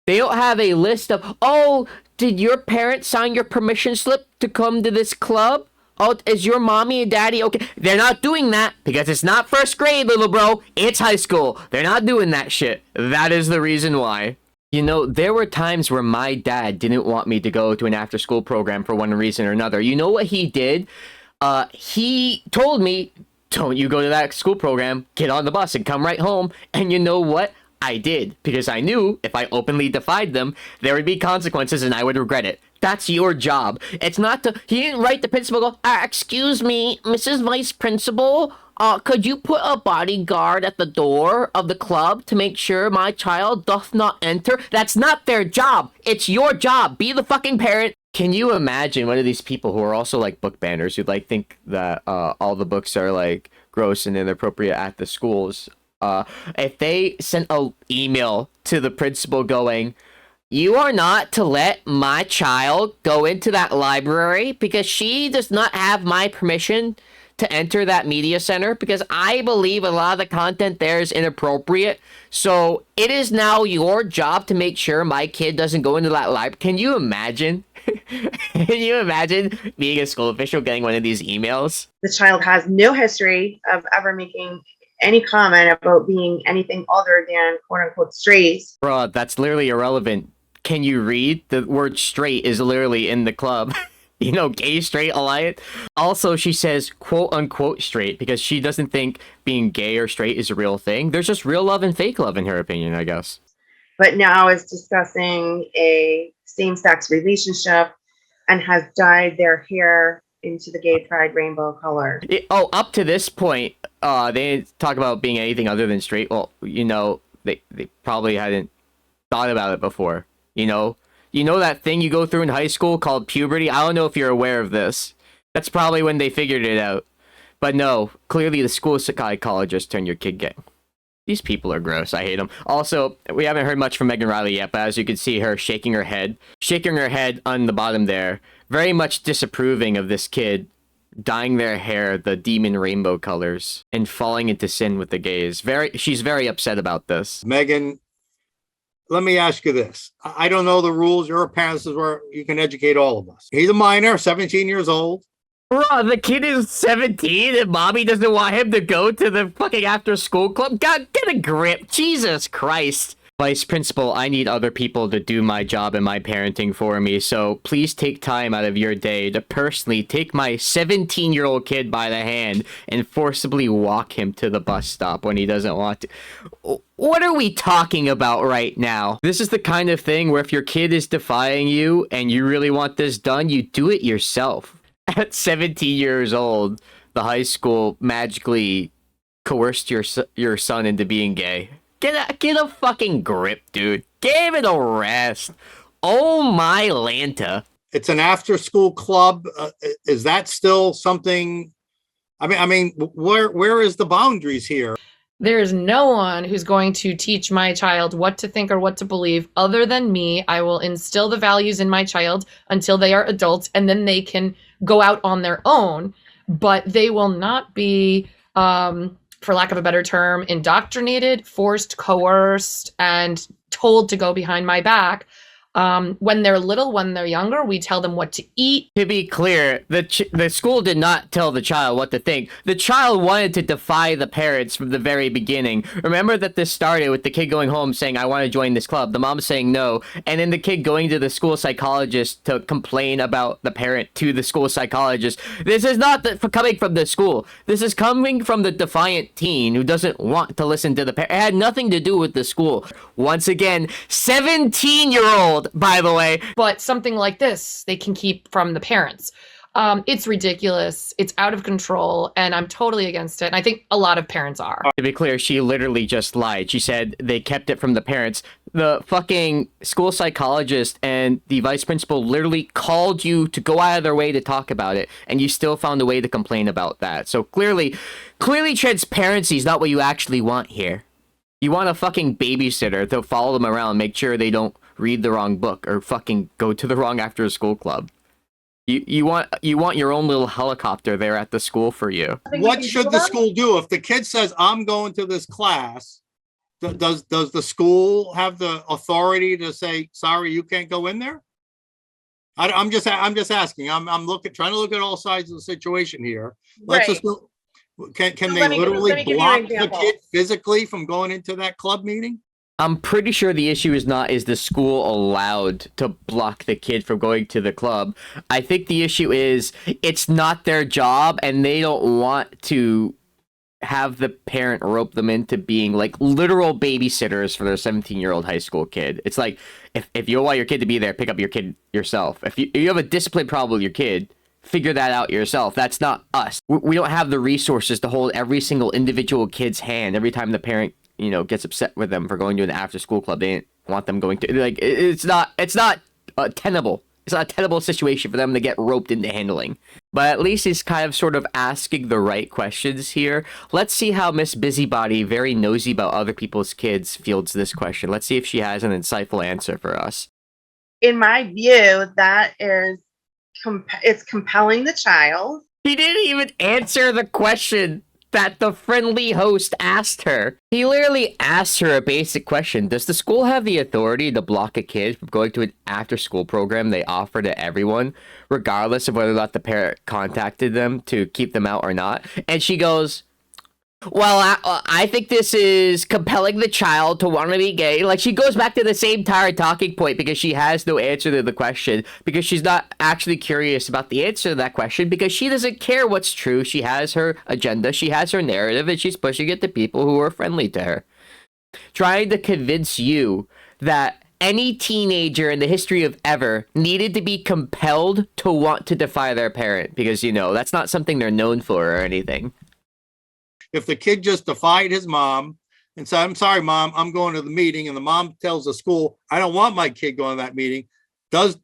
They don't have a list of, oh, did your parents sign your permission slip to come to this club? Oh, is your mommy and daddy okay? They're not doing that because it's not first grade, little bro. It's high school. They're not doing that shit. That is the reason why. There were times where my dad didn't want me to go to an after school program for one reason or another. You know what he did? He told me, don't you go to that school program, get on the bus and come right home. And you know what? I did, because I knew if I openly defied them, there would be consequences and I would regret it. That's your job. It's not he didn't write the principal go, excuse me, Mrs. Vice Principal, could you put a bodyguard at the door of the club to make sure my child doth not enter? That's not their job. It's your job. Be the fucking parent. Can you imagine one of these people who are also like book banners who think that all the books are gross and inappropriate at the schools? If they sent an email to the principal going, you are not to let my child go into that library because she does not have my permission to enter that media center because I believe a lot of the content there is inappropriate. So it is now your job to make sure my kid doesn't go into that library. Can you imagine? Can you imagine being a school official getting one of these emails? The child has no history of ever making any comment about being anything other than quote unquote straight. Bro, that's literally irrelevant. Can you read? The word straight is literally in the club. Gay straight alliance. Also, she says quote unquote straight because she doesn't think being gay or straight is a real thing. There's just real love and fake love in her opinion, I guess. But now is discussing a same-sex relationship and has dyed their hair into the gay pride rainbow color. Up to this point, they didn't talk about being anything other than straight. Well, they probably hadn't thought about it before. You know that thing you go through in high school called puberty? I don't know if you're aware of this. That's probably when they figured it out. But no, clearly the school psychologist turned your kid gay. These people are gross. I hate them. Also, we haven't heard much from Megan Reilly yet, but as you can see her shaking her head on the bottom there, very much disapproving of this kid dyeing their hair the demon rainbow colors and falling into sin with the gays. She's very upset about this. Megan, let me ask you this. I don't know the rules. You're a parent. This is where you can educate all of us. He's a minor, 17 years old. Bro, the kid is 17 and mommy doesn't want him to go to the fucking after school club? God, get a grip. Jesus Christ. Vice Principal, I need other people to do my job and my parenting for me, so please take time out of your day to personally take my 17-year-old kid by the hand and forcibly walk him to the bus stop when he doesn't want to. What are we talking about right now? This is the kind of thing where if your kid is defying you and you really want this done, you do it yourself. At 17 years old, the high school magically coerced your son into being gay. Get a fucking grip, dude. Give it a rest. Oh my Lanta. It's an after-school club. Is that still something? I mean, where is the boundaries here? There is no one who's going to teach my child what to think or what to believe other than me. I will instill the values in my child until they are adults, and then they can go out on their own. but they will not be, for lack of a better term, indoctrinated, forced, coerced, and told to go behind my back. When they're little, when they're younger, we tell them what to eat. To be clear, the school did not tell the child what to think. The child wanted to defy the parents from the very beginning. Remember that this started with the kid going home saying, I want to join this club. The mom saying no. And then the kid going to the school psychologist to complain about the parent to the school psychologist. This is not coming from the school. This is coming from the defiant teen who doesn't want to listen to the parent. It had nothing to do with the school. Once again, 17-year-old, by the way. But something like this, they can keep from the parents. It's ridiculous. It's out of control, and I'm totally against it. And I think a lot of parents are. To be clear, she literally just lied. She said they kept it from the parents. The fucking school psychologist and the vice principal literally called you to go out of their way to talk about it, and you still found a way to complain about that. So clearly transparency is not what you actually want here. You want a fucking babysitter to follow them around, make sure they don't read the wrong book or fucking go to the wrong after school club. You want your own little helicopter there at the school for you. What should the school do if the kid says, I'm going to this class? Does the school have the authority to say, sorry, you can't go in there? I'm just asking. I'm trying to look at all sides of the situation here. Let's Right. just can Let they me literally give you an block the example. kid physically from going into that club meeting? I'm pretty sure the issue is the school allowed to block the kid from going to the club. I think the issue is it's not their job, and they don't want to have the parent rope them into being like literal babysitters for their 17-year-old high school kid. It's like, if you want your kid to be there, pick up your kid yourself. If you have a discipline problem with your kid, figure that out yourself. That's not us. We don't have the resources to hold every single individual kid's hand every time the parent, gets upset with them for going to an after-school club. They didn't want them going to. Like, it's not tenable. It's not a tenable situation for them to get roped into handling. But at least he's kind of sort of asking the right questions here. Let's see how Miss Busybody, very nosy about other people's kids, fields this question. Let's see if she has an insightful answer for us. In my view, that is, it's compelling the child. He didn't even answer the question that the friendly host asked her. He literally asked her a basic question. Does the school have the authority to block a kid from going to an after-school program they offer to everyone, regardless of whether or not the parent contacted them to keep them out or not? And she goes, well, I think this is compelling the child to want to be gay. Like, she goes back to the same tired talking point because she has no answer to the question, because she's not actually curious about the answer to that question, because she doesn't care what's true. She has her agenda, she has her narrative, and she's pushing it to people who are friendly to her. Trying to convince you that any teenager in the history of ever needed to be compelled to want to defy their parent, because, that's not something they're known for or anything. If the kid just defied his mom and said, I'm sorry, mom, I'm going to the meeting, and the mom tells the school, I don't want my kid going to that meeting,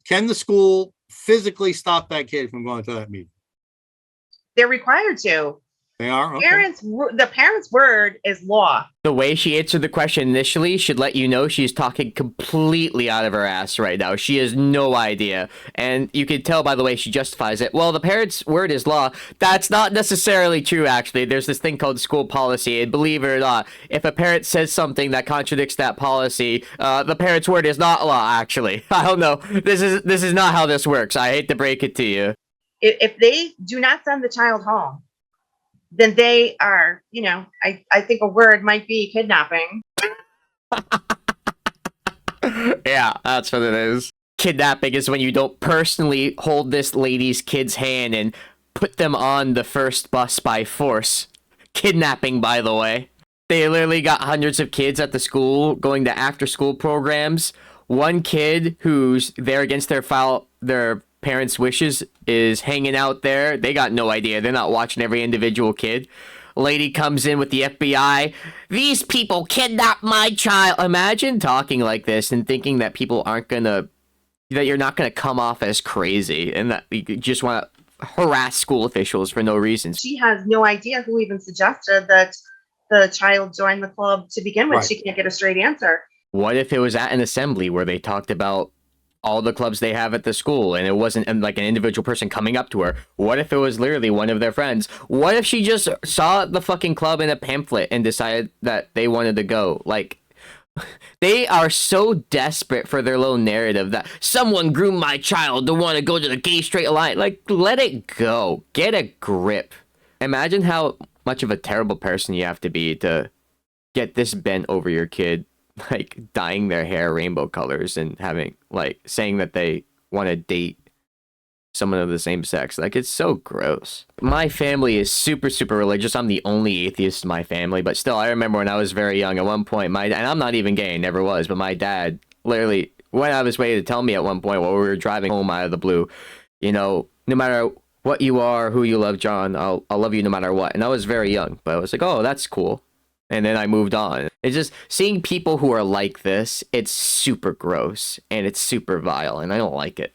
can the school physically stop that kid from going to that meeting? They're required to. They are? Okay. The parent's word is law. The way she answered the question initially should let you know she's talking completely out of her ass right now. She has no idea. And you can tell by the way she justifies it. Well, the parent's word is law. That's not necessarily true, actually. There's this thing called school policy, and believe it or not, if a parent says something that contradicts that policy, the parent's word is not law, actually. I don't know. This is not how this works. I hate to break it to you. If they do not send the child home, then they are, I think a word might be kidnapping. Yeah, that's what it is. Kidnapping is when you don't personally hold this lady's kid's hand and put them on the first bus by force. Kidnapping, by the way. They literally got hundreds of kids at the school going to after-school programs. One kid who's there against their parents' wishes is hanging out there. They got no idea. They're not watching every individual kid. Lady comes in with the FBI. These people kidnapped my child. Imagine talking like this and thinking that that you're not gonna come off as crazy and that you just want to harass school officials for no reason. She has no idea who even suggested that the child join the club to begin with. Right. She can't get a straight answer. What if it was at an assembly where they talked about all the clubs they have at the school, and it wasn't like an individual person coming up to her? What if it was literally one of their friends? What if she just saw the fucking club in a pamphlet and decided that they wanted to go? Like, they are so desperate for their little narrative that someone groomed my child to want to go to the gay straight alliance. Like, let it go. Get a grip. Imagine how much of a terrible person you have to be to get this bent over your kid, like dyeing their hair rainbow colors and having, like, saying that they want to date someone of the same sex. Like, it's so gross. My family is super, super religious. I'm the only atheist in my family, but still, I remember when I was very young, at one point, and I'm not even gay, never was, but my dad literally went out of his way to tell me at one point while we were driving home out of the blue, you know, no matter what you are, who you love, John, I'll love you no matter what. And I was very young, but I was like, oh, that's cool. And then I moved on. It's just seeing people who are like this, it's super gross and it's super vile, and I don't like it.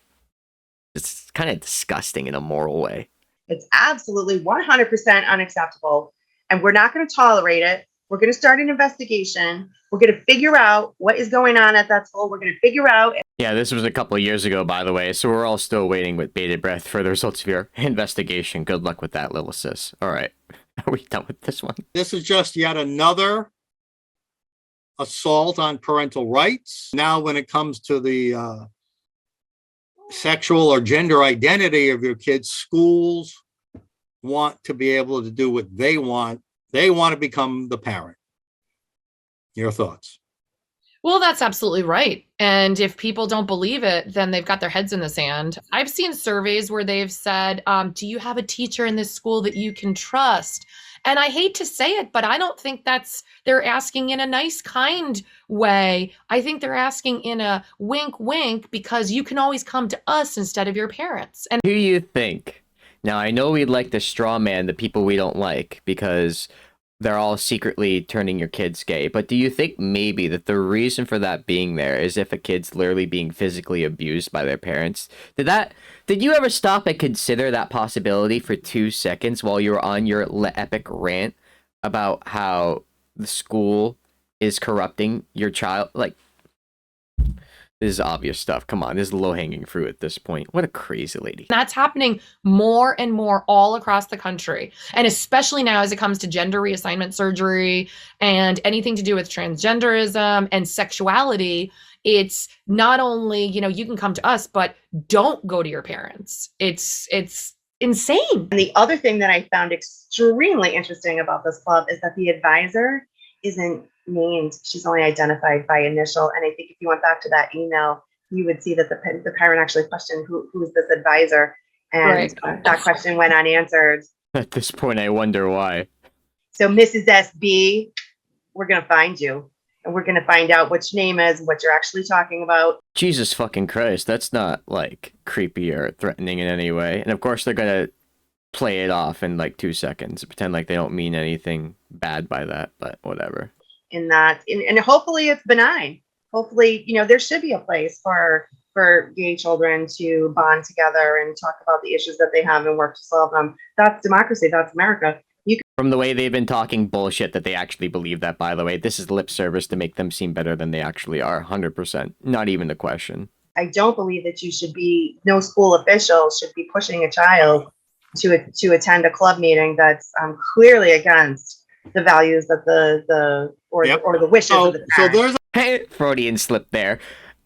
It's kind of disgusting in a moral way. It's absolutely 100% unacceptable, and we're not going to tolerate it. We're going to start an investigation. We're going to figure out what is going on at that school. We're going to figure out. Yeah, this was a couple of years ago, by the way, so we're all still waiting with bated breath for the results of your investigation. Good luck with that, little sis. All right. Are we done with this one? This is just yet another assault on parental rights. Now, when it comes to the sexual or gender identity of your kids, schools want to be able to do what they want. They want to become the parent. Your thoughts? Well, that's absolutely right. And if people don't believe it, then they've got their heads in the sand. I've seen surveys where they've said, do you have a teacher in this school that you can trust? And I hate to say it, but I don't think they're asking in a nice, kind way. I think they're asking in a wink, wink, because you can always come to us instead of your parents. And who do you think? Now, I know we'd like to straw man the people we don't like because they're all secretly turning your kids gay, but do you think maybe that the reason for that being there is if a kid's literally being physically abused by their parents? Did you ever stop and consider that possibility for 2 seconds while you were on your epic rant about how the school is corrupting your child? Like, this is obvious stuff. Come on, this is low-hanging fruit at this point. What a crazy lady. that's happening more and more all across the country. And especially now as it comes to gender reassignment surgery and anything to do with transgenderism and sexuality, it's not only, you can come to us, but don't go to your parents. It's insane. And the other thing that I found extremely interesting about this club is that the advisor isn't named. She's only identified by initial. And I think if you went back to that email, you would see that the parent actually questioned who is this advisor, and that question went unanswered. At this point, I wonder why. So Mrs. SB, we're going to find you, and we're going to find out which name is what you're actually talking about. Jesus fucking Christ, that's not like creepy or threatening in any way. And of course they're going to play it off in like 2 seconds, pretend like they don't mean anything bad by that, but whatever. And hopefully it's benign. Hopefully, there should be a place for gay children to bond together and talk about the issues that they have and work to solve them. That's democracy. That's America. From the way they've been talking bullshit that they actually believe that, by the way, this is lip service to make them seem better than they actually are. 100%. Not even a question. I don't believe that no school official should be pushing a child to attend a club meeting that's clearly against the values that the wishes of the parents. So there's Freudian slip there.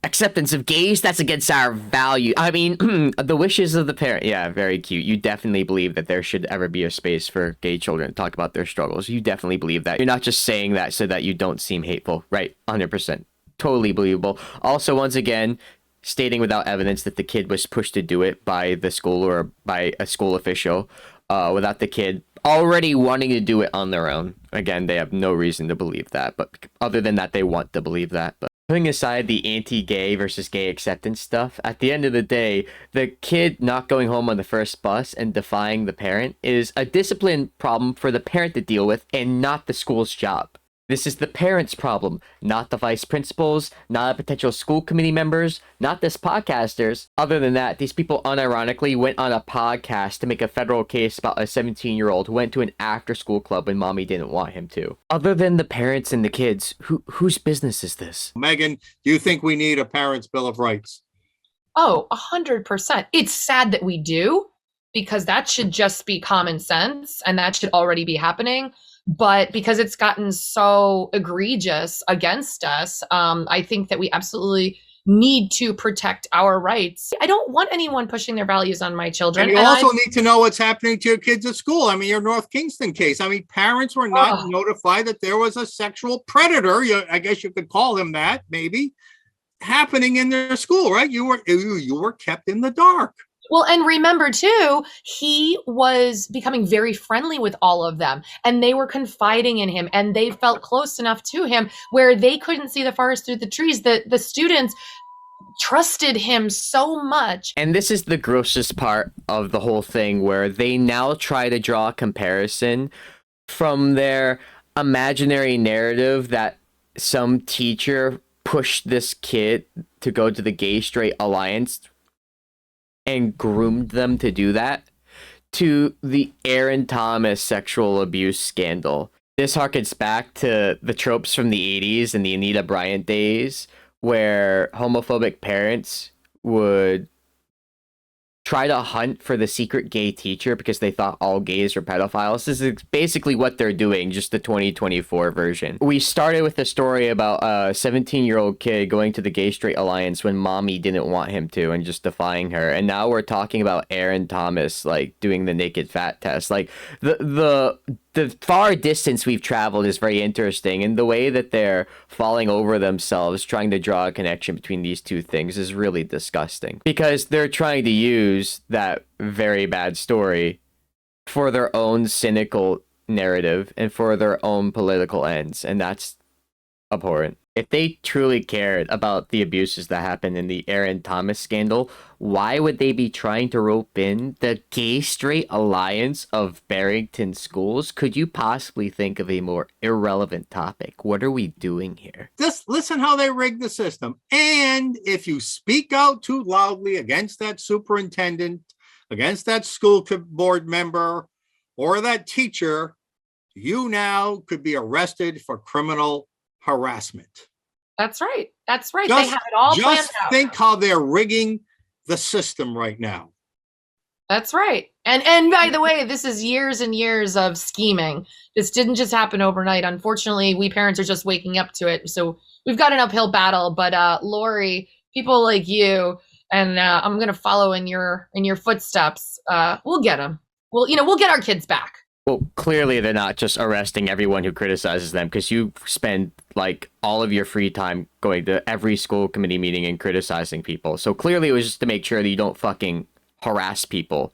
Acceptance of gays, that's against our value. I mean, the wishes of the parent. Yeah, very cute. You definitely believe that there should ever be a space for gay children to talk about their struggles. You definitely believe that. You're not just saying that so that you don't seem hateful. Right, 100%. Totally believable. Also, once again, stating without evidence that the kid was pushed to do it by the school or by a school official, without the kid already wanting to do it on their own. Again, they have no reason to believe that, but other than that, they want to believe that. But putting aside the anti-gay versus gay acceptance stuff, at the end of the day, the kid not going home on the first bus and defying the parent is a discipline problem for the parent to deal with and not the school's job. This is the parents' problem, not the vice principals, not the potential school committee members, not this podcasters. Other than that, these people unironically went on a podcast to make a federal case about a 17-year-old who went to an after-school club when mommy didn't want him to. Other than the parents and the kids, whose business is this? Megan, do you think we need a parents' bill of rights? Oh, 100%. It's sad that we do, because that should just be common sense and that should already be happening. But because it's gotten so egregious against us, I think that we absolutely need to protect our rights. I don't want anyone pushing their values on my children. And you also need to know what's happening to your kids at school. I mean, your North Kingston case. I mean, parents were not notified that there was a sexual predator, I guess you could call him that, maybe, happening in their school, right? You were kept in the dark. Well, and remember too, he was becoming very friendly with all of them, and they were confiding in him, and they felt close enough to him where they couldn't see the forest through the trees. The students trusted him so much. And this is the grossest part of the whole thing, where they now try to draw a comparison from their imaginary narrative that some teacher pushed this kid to go to the Gay Straight Alliance and groomed them to do that, to the Aaron Thomas sexual abuse scandal. This harkens back to the tropes from the 80s and the Anita Bryant days, where homophobic parents would try to hunt for the secret gay teacher because they thought all gays were pedophiles. This is basically what they're doing, just the 2024 version. We started with a story about a 17-year-old kid going to the Gay Straight Alliance when mommy didn't want him to and just defying her. And now we're talking about Aaron Thomas, like, doing the naked fat test. Like, the far distance we've traveled is very interesting, and the way that they're falling over themselves trying to draw a connection between these two things is really disgusting, because they're trying to use that very bad story for their own cynical narrative and for their own political ends, and that's abhorrent. If they truly cared about the abuses that happened in the Aaron Thomas scandal, why would they be trying to rope in the Gay Straight Alliance of Barrington schools? Could you possibly think of a more irrelevant topic? What are we doing here? Just listen how they rigged the system. And if you speak out too loudly against that superintendent, against that school board member, or that teacher, you now could be arrested for criminal harassment. That's right. That's right. They have it all planned out. Just think how they're rigging the system right now. That's right. And by the way, this is years and years of scheming. This didn't just happen overnight. Unfortunately, we parents are just waking up to it. So we've got an uphill battle. But Lori, people like you, and I'm going to follow in your footsteps. We'll get them. We'll get our kids back. Well, clearly they're not just arresting everyone who criticizes them, because you spend like all of your free time going to every school committee meeting and criticizing people. So clearly it was just to make sure that you don't fucking harass people.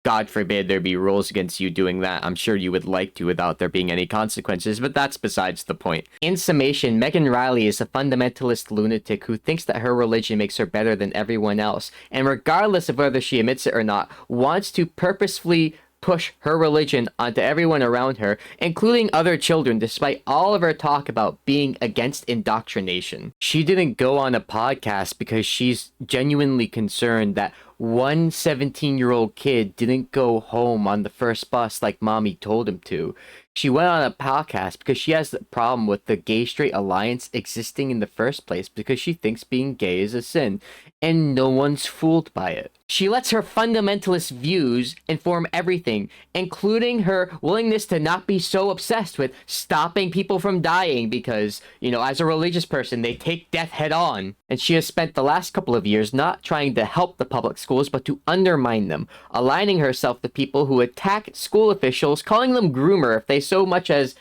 God forbid there be rules against you doing that. I'm sure you would like to without there being any consequences, but that's besides the point. In summation, Megan Reilly is a fundamentalist lunatic who thinks that her religion makes her better than everyone else, and regardless of whether she admits it or not, wants to purposefully push her religion onto everyone around her, including other children, despite all of her talk about being against indoctrination. She didn't go on a podcast because she's genuinely concerned that one 17-year-old kid didn't go home on the first bus like mommy told him to. She went on a podcast because she has a problem with the Gay Straight Alliance existing in the first place, because she thinks being gay is a sin, and no one's fooled by it. She lets her fundamentalist views inform everything, including her willingness to not be so obsessed with stopping people from dying because, as a religious person, they take death head on. And she has spent the last couple of years not trying to help the public schools, but to undermine them, aligning herself with people who attack school officials, calling them groomer if they so much as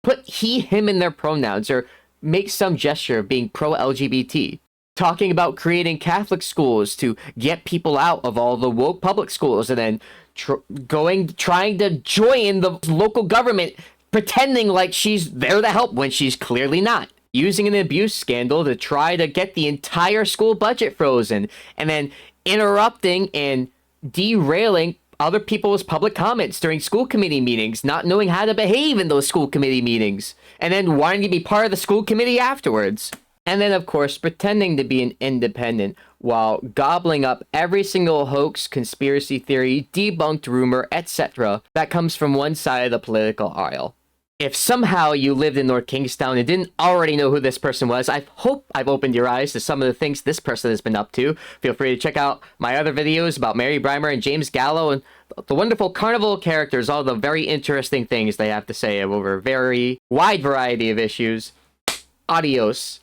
put he, him in their pronouns, or make some gesture of being pro-LGBT. Talking about creating Catholic schools to get people out of all the woke public schools, and then trying to join the local government, pretending like she's there to help when she's clearly not. Using an abuse scandal to try to get the entire school budget frozen, and then interrupting and derailing other people's public comments during school committee meetings, not knowing how to behave in those school committee meetings, and then wanting to be part of the school committee afterwards. And then, of course, pretending to be an independent while gobbling up every single hoax, conspiracy theory, debunked rumor, etc. that comes from one side of the political aisle. If somehow you lived in North Kingstown and didn't already know who this person was, I hope I've opened your eyes to some of the things this person has been up to. Feel free to check out my other videos about Mary Brimer and James Gallo and the wonderful carnival characters, all the very interesting things they have to say over a very wide variety of issues. Adios.